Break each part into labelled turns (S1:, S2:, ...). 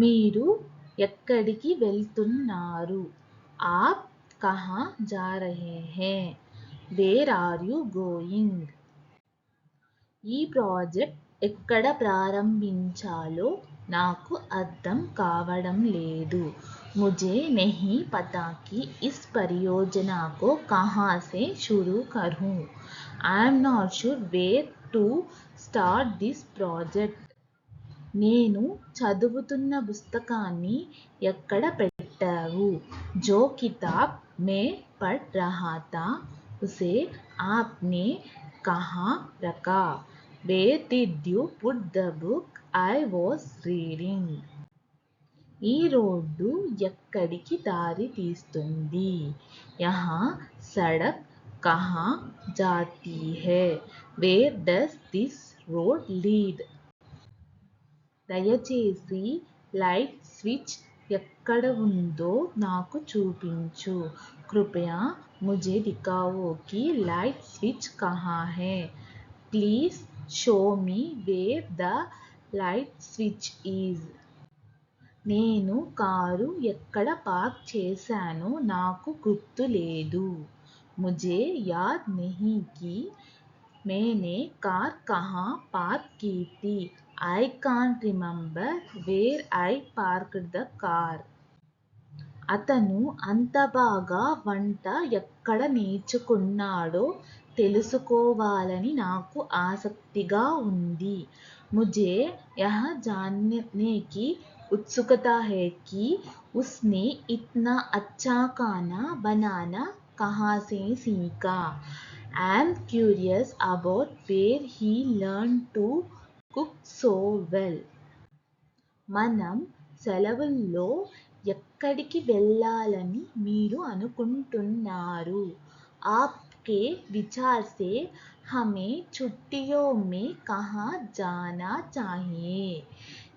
S1: మీరు ఎక్కడికి వెళ్తున్నారు? आप कहाँ जा रहे हैं? Where are you going? ఈ ప్రాజెక్ట్ ఎక్కడ ప్రారంభించాలో నాకు అర్థం కావడం లేదు. मुझे नहीं पता कि इस परियोजना को कहाँ से शुरू करूँ. I am not sure where to start this project. నేను చదువుతున్న పుస్తకాన్ని ఎక్కడ పెట్టావు? जो किताब मैं पढ़ रहा था उसे आपने कहाँ रखा? Where did you put the book I was reading? ఈ రోడ్డు ఎక్కడికి దారి తీస్తుంది? यहाँ सड़क कहाँ जाती है? Where does this road lead? దయచేసి లైట్ స్విచ్ ఎక్కడ ఉందో నాకు చూపించు. कृपया मुझे दिखाओ कि लाइट स्विच कहाँ है. Please show me where the light switch is. నేను కారు ఎక్కడ పార్క్ చేశానో నాకు గుర్తు లేదు. मुझे याद नहीं कि मैंने कार कहाँ पार्क की थी. I can't remember where I parked the car. అతను అంత బాగా వంట ఎక్కడ నేర్చుకున్నాడో తెలుసుకోవాలని నాకు ఆసక్తిగా ఉంది. मुझे यह जानने की उत्सुकता है कि उसने इतना अच्छा खाना बनाना कहाँ से सीखा. I am curious about where he learned to cook so well. మనం సెలవుల్లో ఎక్కడికి వెళ్ళాలని మీరు అనుకుంటున్నారు? आपके विचार से हमें छुट्टियों में कहाँ जाना चाहिए?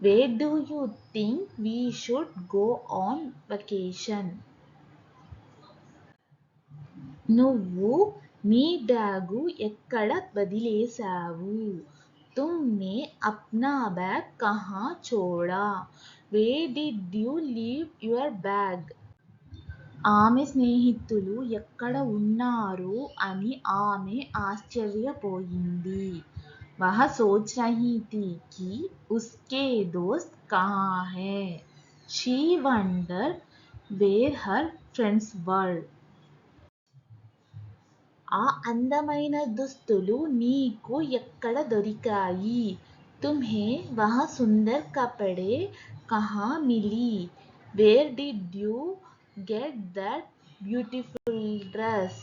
S1: Where do you think we should go on vacation? నువ్వు నీ బ్యాగు ఎక్కడ వదిలేశావు? तुमने अपना बैग कहाँ छोड़ा? Where did you leave your bag? ఆమె స్నేహితులు ఎక్కడ ఉన్నారు అని ఆమె ఆశ్చర్యపోయింది. वह सोच रही थी कि उसके दोस्त कहाँ हैं. She wondered where her friends were. ఆ అందమైన దుస్తులు నీకు ఎక్కడ దొరికాయి? तुम्हें वह सुंदर कपड़े कहाँ मिली? Where did you get that beautiful dress?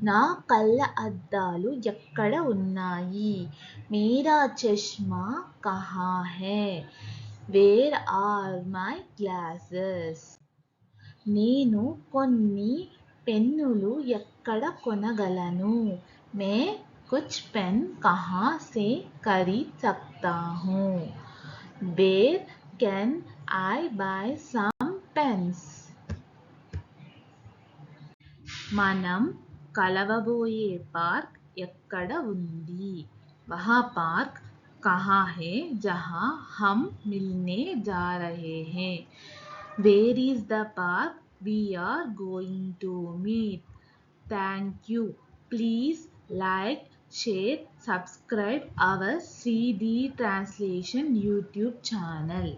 S1: నా కళ్ళ అద్దాలు ఎక్కడ ఉన్నాయి? मेरा चश्मा कहाँ है? Where are my glasses? నేను కొన్ని పెన్నులు ఎక్కడ కొనగలను? मैं कुछ पेन कहाँ से खरीद सकता हूँ? Where can I buy some pens? మనం కలవబోయే పార్క్ ఎక్కడ ఉంది? वह पार्क कहाँ है जहाँ हम मिलने जा रहे हैं? Where is the park we are going to meet? Thank you. Please like, share, subscribe our 3D Translation YouTube channel.